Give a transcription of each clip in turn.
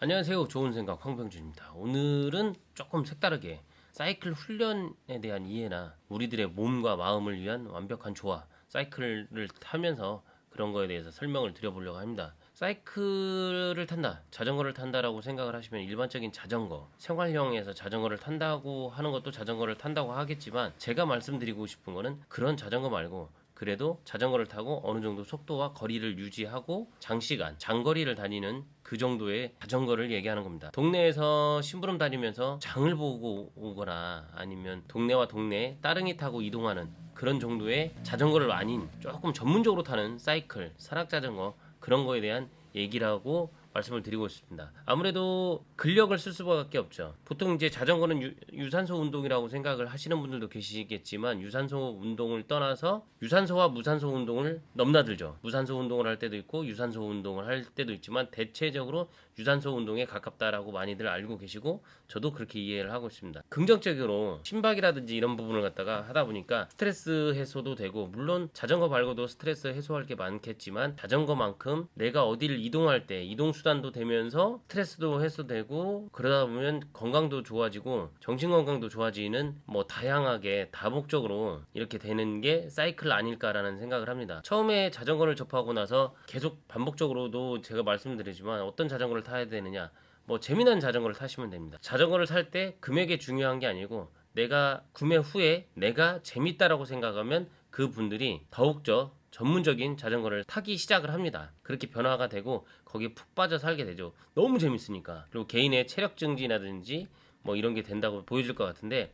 안녕하세요. 좋은 생각 황병준입니다. 오늘은 조금 색다르게 사이클 훈련에 대한 이해나 우리들의 몸과 마음을 위한 완벽한 조화, 사이클을 타면서 그런 거에 대해서 설명을 드려보려고 합니다. 사이클을 탄다, 자전거를 탄다라고 생각을 하시면 일반적인 자전거, 생활형에서 자전거를 탄다고 하는 것도 자전거를 탄다고 하겠지만 제가 말씀드리고 싶은 거는 그런 자전거 말고 그래도 자전거를 타고 어느 정도 속도와 거리를 유지하고 장시간, 장거리를 다니는 그 정도의 자전거를 얘기하는 겁니다. 동네에서 심부름 다니면서 장을 보고 오거나 아니면 동네와 동네 따릉이 타고 이동하는 그런 정도의 자전거를 아닌 조금 전문적으로 타는 사이클, 산악자전거 그런 거에 대한 얘기라고 말씀을 드리고 싶습니다. 아무래도 근력을 쓸 수밖에 없죠. 보통 이제 자전거는 유산소 운동이라고 생각을 하시는 분들도 계시겠지만 유산소 운동을 떠나서 유산소와 무산소 운동을 넘나들죠. 무산소 운동을 할 때도 있고 유산소 운동을 할 때도 있지만 대체적으로 유산소 운동에 가깝다라고 많이들 알고 계시고 저도 그렇게 이해를 하고 있습니다. 긍정적으로 심박이라든지 이런 부분을 갖다가 하다 보니까 스트레스 해소도 되고 물론 자전거 말고도 스트레스 해소할 게 많겠지만 자전거만큼 내가 어디를 이동할 때 이동 수단도 되면서 스트레스도 해소되고 그러다 보면 건강도 좋아지고 정신 건강도 좋아지는 뭐 다양하게 다목적으로 이렇게 되는 게 사이클 아닐까라는 생각을 합니다. 처음에 자전거를 접하고 나서 계속 반복적으로도 제가 말씀드리지만 어떤 자전거를 타야 되느냐 뭐 재미난 자전거를 타시면 됩니다. 자전거를 살 때 금액이 중요한 게 아니고 내가 구매 후에 내가 재밌다라고 생각하면 그 분들이 더욱더 전문적인 자전거를 타기 시작을 합니다. 그렇게 변화가 되고 거기에 푹 빠져 살게 되죠. 너무 재밌으니까. 그리고 개인의 체력 증진이라든지 뭐 이런 게 된다고 보여질 것 같은데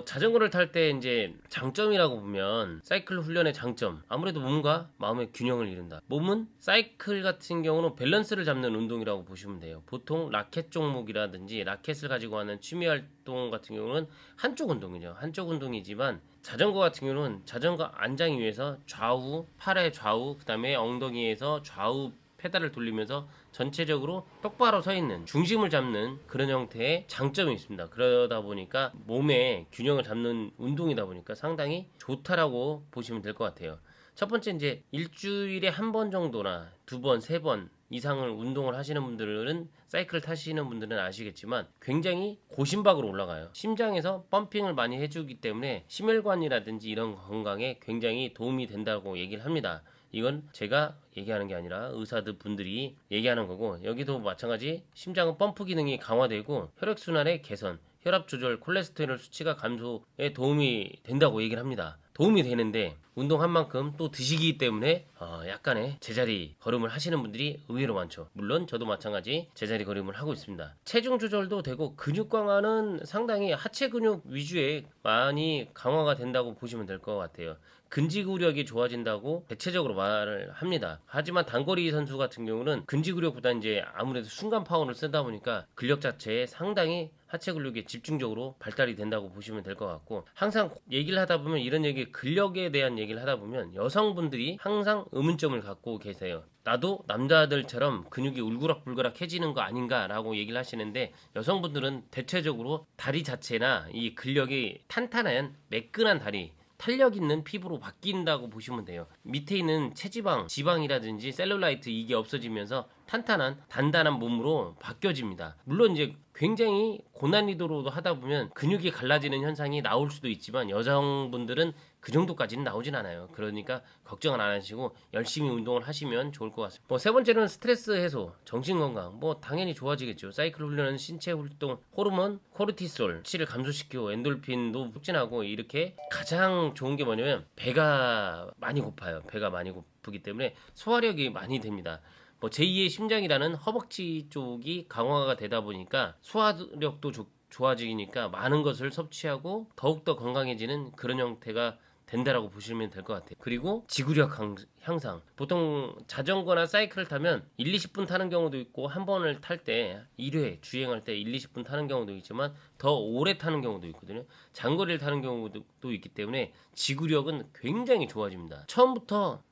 자전거를 탈 때 이제 장점이라고 보면 사이클 훈련의 장점 아무래도 몸과 마음의 균형을 이룬다. 몸은 사이클 같은 경우는 밸런스를 잡는 운동이라고 보시면 돼요. 보통 라켓 종목이라든지 라켓을 가지고 하는 취미 활동 같은 경우는 한쪽 운동이죠. 한쪽 운동이지만 자전거 같은 경우는 자전거 안장 위에서 좌우 팔의 좌우 그다음에 엉덩이에서 좌우 페달을 돌리면서 전체적으로 똑바로 서 있는 중심을 잡는 그런 형태의 장점이 있습니다. 그러다 보니까 몸의 균형을 잡는 운동이다 보니까 상당히 좋다라고 보시면 될 것 같아요. 첫 번째 이제 일주일에 한 번 정도나 두 번, 세 번 이상을 운동을 하시는 분들은 사이클 타시는 분들은 아시겠지만 굉장히 고심박으로 올라가요. 심장에서 펌핑을 많이 해주기 때문에 심혈관이라든지 이런 건강에 굉장히 도움이 된다고 얘기를 합니다. 이건 제가 얘기하는 게 아니라 의사들 분들이 얘기하는 거고 여기도 마찬가지 심장은 펌프 기능이 강화되고 혈액순환의 개선, 혈압 조절, 콜레스테롤 수치가 감소에 도움이 된다고 얘기를 합니다. 도움이 되는데 운동한 만큼 또 드시기 때문에 약간의 제자리 걸음을 하시는 분들이 의외로 많죠. 물론 저도 마찬가지 제자리 걸음을 하고 있습니다. 체중 조절도 되고 근육 강화는 상당히 하체 근육 위주에 많이 강화가 된다고 보시면 될 것 같아요. 근지구력이 좋아진다고 대체적으로 말을 합니다. 하지만 단거리 선수 같은 경우는 근지구력보다 이제 아무래도 순간 파워를 쓰다 보니까 근력 자체에 상당히 하체 근육에 집중적으로 발달이 된다고 보시면 될 것 같고 항상 얘기를 하다 보면 이런 얘기 근력에 대한 얘기를 하다 보면 여성분들이 항상 의문점을 갖고 계세요. 나도 남자들처럼 근육이 울그락불그락해지는 거 아닌가라고 얘기를 하시는데 여성분들은 대체적으로 다리 자체나 이 근력이 탄탄한 매끈한 다리 탄력 있는 피부로 바뀐다고 보시면 돼요. 밑에 있는 체지방, 지방이라든지 셀룰라이트 이게 없어지면서 탄탄한 단단한 몸으로 바뀌어집니다. 물론 이제 굉장히 고난이도로 하다 보면 근육이 갈라지는 현상이 나올 수도 있지만 여성분들은 그 정도까지는 나오진 않아요. 그러니까 걱정은 안 하시고 열심히 운동을 하시면 좋을 것 같습니다. 뭐 세 번째는 스트레스 해소, 정신 건강. 뭐 당연히 좋아지겠죠. 사이클 훈련은 신체 활동, 호르몬, 코르티솔, 치를 감소시키고 엔돌핀도 촉진하고 이렇게 가장 좋은 게 뭐냐면 배가 많이 고파요. 배가 많이 고프기 때문에 소화력이 많이 됩니다. 뭐 제2의 심장이라는 허벅지 쪽이 강화가 되다 보니까 소화력도 좋아지니까 많은 것을 섭취하고 더욱더 건강해지는 그런 형태가 된다라고 보시면 될 것 같아요. 그리고 지구력 향상. 보통 자전거나 사이클을 타면 1, 20분 타는 경우도 있고 한 번을 탈 때 1회 주행할 때 1, 20분 타는 경우도 있지만 더 오래 타는 경우도 있거든요. 장거리를 타는 경우도 있기 때문에 지구력은 굉장히 좋아집니다. 처음부터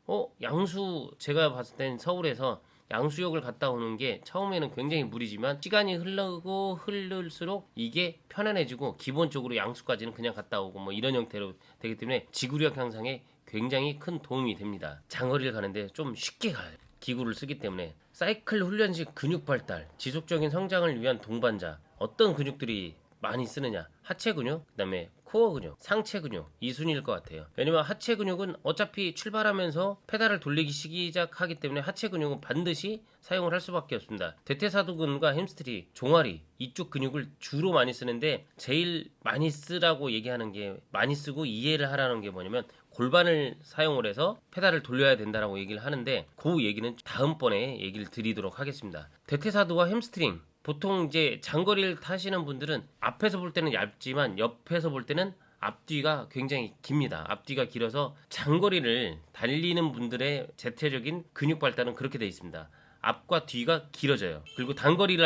양수 제가 봤을 땐 서울에서 양수역을 갔다 오는 게 처음에는 굉장히 무리지만 시간이 흐를수록 이게 편안해지고 기본적으로 양수까지는 그냥 갔다 오고 뭐 이런 형태로 되기 때문에 지구력 향상에 굉장히 큰 도움이 됩니다. 장거리를 가는데 좀 쉽게 가요. 기구를 쓰기 때문에 사이클 훈련식 근육 발달, 지속적인 성장을 위한 동반자 어떤 근육들이 많이 쓰느냐? 하체 근육, 그다음에 코어 근육, 상체 근육 이 순위일 것 같아요. 왜냐면 하체 근육은 어차피 출발하면서 페달을 돌리기 시작하기 때문에 하체 근육은 반드시 사용을 할 수밖에 없습니다. 대퇴사두근과 햄스트링, 종아리 이쪽 근육을 주로 많이 쓰는데 제일 많이 쓰라고 얘기하는 게 많이 쓰고 이해를 하라는 게 뭐냐면 골반을 사용을 해서 페달을 돌려야 된다라고 얘기를 하는데 그 얘기는 다음번에 얘기를 드리도록 하겠습니다. 대퇴사두와 햄스트링 보통 이제 장거리를 타시는 분들은 앞에서 볼 때는 얇지만 옆에서 볼 때는 앞뒤가 굉장히 깁니다. 앞뒤가 길어서 장거리를 달리는 분들의 대체적인 근육 발달은 그렇게 되어 있습니다. 앞과 뒤가 길어져요. 그리고 단거리를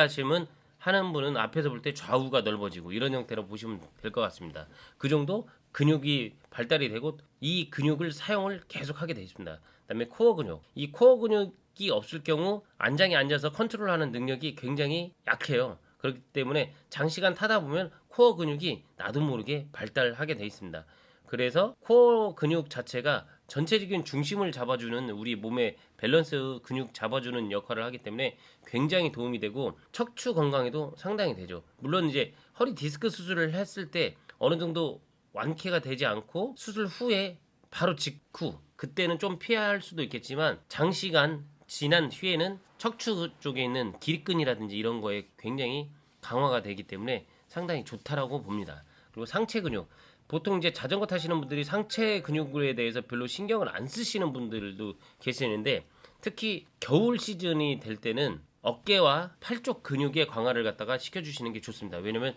하는 분은 앞에서 볼 때 좌우가 넓어지고 이런 형태로 보시면 될 것 같습니다. 그 정도 근육이 발달이 되고 이 근육을 사용을 계속 하게 되어 있습니다. 그다음에 코어 근육. 이 코어 근육이 없을 경우 안장에 앉아서 컨트롤하는 능력이 굉장히 약해요. 그렇기 때문에 장시간 타다 보면 코어 근육이 나도 모르게 발달하게 되어 있습니다. 그래서 코어 근육 자체가 전체적인 중심을 잡아주는 우리 몸의 밸런스 근육 잡아주는 역할을 하기 때문에 굉장히 도움이 되고 척추 건강에도 상당히 되죠. 물론 이제 허리 디스크 수술을 했을 때 어느 정도 완쾌가 되지 않고 수술 후에 바로 직후 그때는 좀 피할 수도 있겠지만 장시간 지난 뒤에는 척추 쪽에 있는 기립근이라든지 이런 거에 굉장히 강화가 되기 때문에 상당히 좋다라고 봅니다. 그리고 상체 근육 보통 이제 자전거 타시는 분들이 상체 근육에 대해서 별로 신경을 안 쓰시는 분들도 계시는데 특히 겨울 시즌이 될 때는 어깨와 팔 쪽 근육의 강화를 갖다가 시켜주시는 게 좋습니다. 왜냐면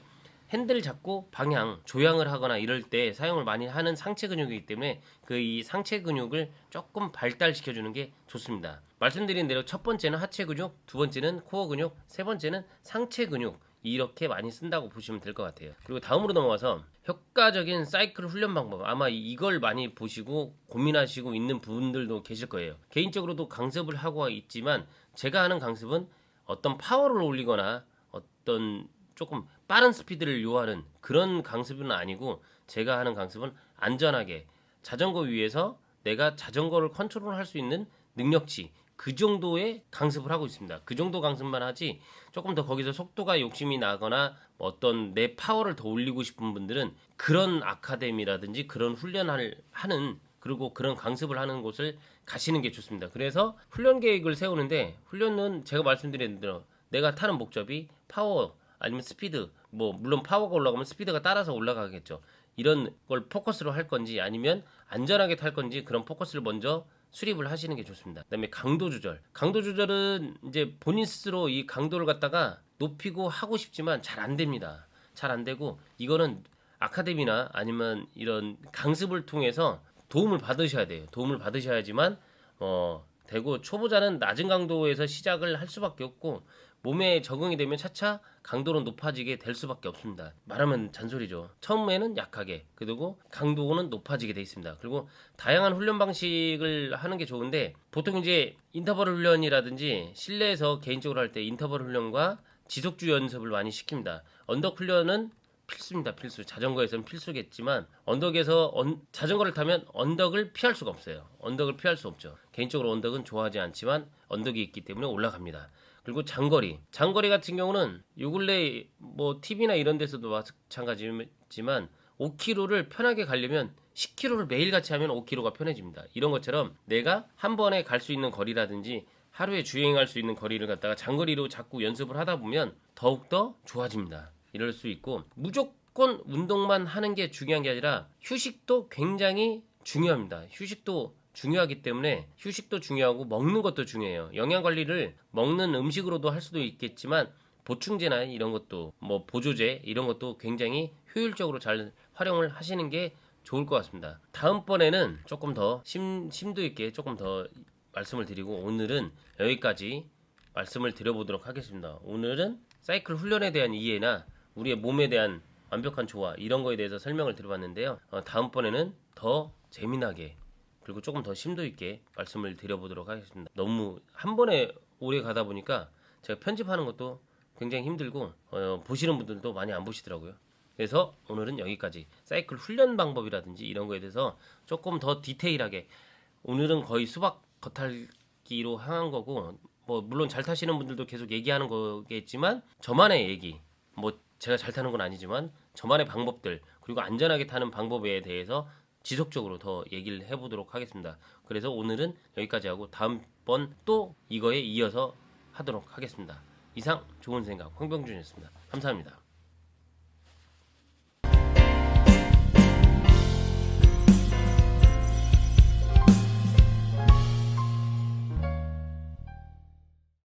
핸들 잡고 방향 조향을 하거나 이럴 때 사용을 많이 하는 상체 근육이기 때문에 그 이 상체 근육을 조금 발달시켜 주는 게 좋습니다. 말씀드린 대로 첫 번째는 하체 근육, 두 번째는 코어 근육, 세 번째는 상체 근육 이렇게 많이 쓴다고 보시면 될 것 같아요. 그리고 다음으로 넘어가서 효과적인 사이클 훈련 방법 아마 이걸 많이 보시고 고민하시고 있는 분들도 계실 거예요. 개인적으로도 강습을 하고 있지만 제가 하는 강습은 어떤 파워를 올리거나 어떤 조금 빠른 스피드를 요하는 그런 강습은 아니고 제가 하는 강습은 안전하게 자전거 위에서 내가 자전거를 컨트롤할 수 있는 능력치 그 정도의 강습을 하고 있습니다. 그 정도 강습만 하지 조금 더 거기서 속도가 욕심이 나거나 어떤 내 파워를 더 올리고 싶은 분들은 그런 아카데미라든지 그런 훈련을 하는 그리고 그런 강습을 하는 곳을 가시는 게 좋습니다. 그래서 훈련 계획을 세우는데 훈련은 제가 말씀드린 대로 내가 타는 목적이 파워 아니면 스피드 뭐 물론 파워가 올라가면 스피드가 따라서 올라가겠죠. 이런 걸 포커스로 할 건지 아니면 안전하게 탈 건지 그런 포커스를 먼저 수립을 하시는 게 좋습니다. 그다음에 강도 조절. 강도 조절은 이제 본인 스스로 이 강도를 갖다가 높이고 하고 싶지만 잘 안 됩니다. 잘 안 되고 이거는 아카데미나 아니면 이런 강습을 통해서 도움을 받으셔야 돼요. 도움을 받으셔야지만 되고 초보자는 낮은 강도에서 시작을 할 수밖에 없고 몸에 적응이 되면 차차 강도는 높아지게 될 수밖에 없습니다. 말하면 잔소리죠. 처음에는 약하게 그리고 강도는 높아지게 돼 있습니다. 그리고 다양한 훈련 방식을 하는 게 좋은데 보통 이제 인터벌 훈련이라든지 실내에서 개인적으로 할 때 인터벌 훈련과 지속주 연습을 많이 시킵니다. 언덕 훈련은 필수입니다. 필수. 자전거에서는 필수겠지만 언덕에서 자전거를 타면 언덕을 피할 수가 없어요. 언덕을 피할 수 없죠. 개인적으로 언덕은 좋아하지 않지만 언덕이 있기 때문에 올라갑니다. 그리고 장거리 같은 경우는 요 근래 뭐 TV나 이런 데서도 마찬가지지만 5km를 편하게 가려면 10km를 매일 같이 하면 5km가 편해집니다. 이런 것처럼 내가 한 번에 갈 수 있는 거리라든지 하루에 주행할 수 있는 거리를 갖다가 장거리로 자꾸 연습을 하다 보면 더욱더 좋아집니다. 이럴 수 있고 무조건 운동만 하는 게 중요한 게 아니라 휴식도 굉장히 중요합니다. 휴식도 중요하기 때문에 휴식도 중요하고 먹는 것도 중요해요. 영양 관리를 먹는 음식으로도 할 수도 있겠지만 보충제나 이런 것도 뭐 보조제 이런 것도 굉장히 효율적으로 잘 활용을 하시는 게 좋을 것 같습니다. 다음번에는 조금 더 심도 있게 조금 더 말씀을 드리고 오늘은 여기까지 말씀을 드려보도록 하겠습니다. 오늘은 사이클 훈련에 대한 이해나 우리의 몸에 대한 완벽한 조화 이런 거에 대해서 설명을 드려봤는데요. 다음번에는 더 재미나게 그리고 조금 더 심도 있게 말씀을 드려보도록 하겠습니다. 너무 한 번에 오래 가다 보니까 제가 편집하는 것도 굉장히 힘들고 보시는 분들도 많이 안 보시더라고요. 그래서 오늘은 여기까지 사이클 훈련 방법이라든지 이런 거에 대해서 조금 더 디테일하게 오늘은 거의 수박 겉핥기 얘기로 향한 거고 뭐 물론 잘 타시는 분들도 계속 얘기하는 거겠지만 저만의 얘기 뭐 제가 잘 타는 건 아니지만 저만의 방법들 그리고 안전하게 타는 방법에 대해서 지속적으로 더 얘기를 해보도록 하겠습니다. 그래서 오늘은 여기까지 하고 다음번 또 이거에 이어서 하도록 하겠습니다. 이상 좋은 생각 황병준이었습니다. 감사합니다.